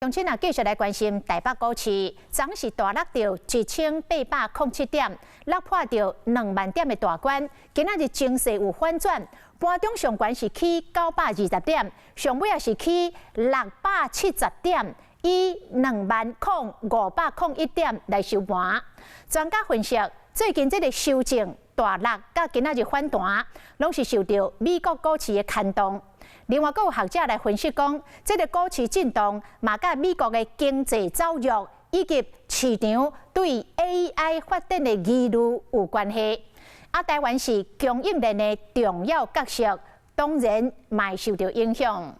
乡亲啊，继续来关心台北股市，昨是大落到1807点，落破到2万点的大关。今仔日情势有反转，盘中上悬是起920点，上尾也是起670点，以20501点来收盘。专家分析，最近这个修正大落，甲今仔日反弹，拢是受到美国股市的牵动。另外，有学者来分析讲，这个股市震动嘛，甲美国的经济走弱以及市场对 AI 发展的疑虑有关系。台湾是供应链的重要角色，当然嘛受到影响。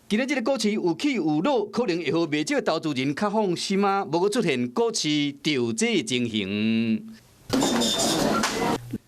今日这个股市有起有落，可能会互未少投资人较放心啊，无阁出现股市调节情形。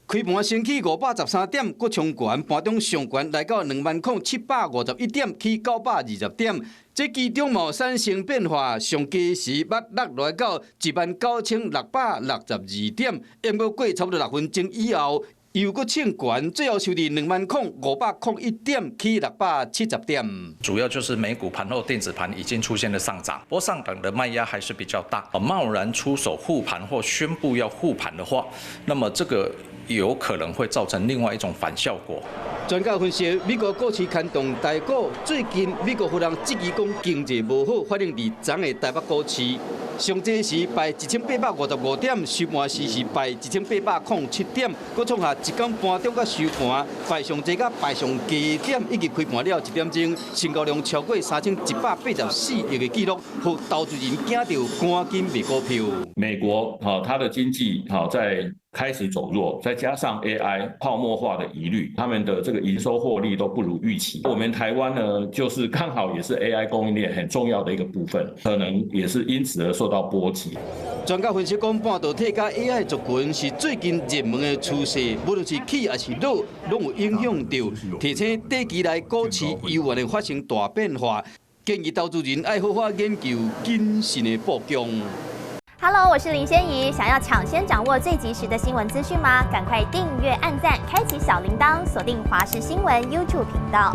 开盘升起513点，阁冲悬，盘中上悬来到20751点，起920点。这其中无产生变化，上低时捌落来到19662点，因过过差不多6分钟以后，又阁冲悬，最后收伫20501点，起670点。主要就是美股盘后电子盘已经出现了上涨，不过上档的卖压还是比较大。贸然出手护盘或宣布要护盘的话，那么这个有可能会造成另外一种反效果。专家分析，美国股市牵动台股，最近美国忽然积极讲经济无好，反映伫昨的台北股市，上济时败1855点，收盘时是败1807点，佮创下一天盘中甲收盘败上济甲败上低点，以及开盘了1点钟，成交量超过3184亿的纪录，互投资人惊到赶紧卖股票。美国它的经济在开始走弱，再加上 AI 泡沫化的疑虑，他们的这个营收获利都不如预期。我们台湾呢，就是刚好也是 AI 供应链很重要的一个部分，可能也是因此而受到波及。专家分析讲，半导体加 AI 族群是最近热门的趋势，无论是起还是落，拢有影响到，提醒短期内股市有可能发生大变化，建议投资人爱好好研究，谨慎的布局。Hello， 我是林仙怡。想要抢先掌握最及时的新闻资讯吗？赶快订阅、按赞、开启小铃铛，锁定华视新闻 YouTube 频道。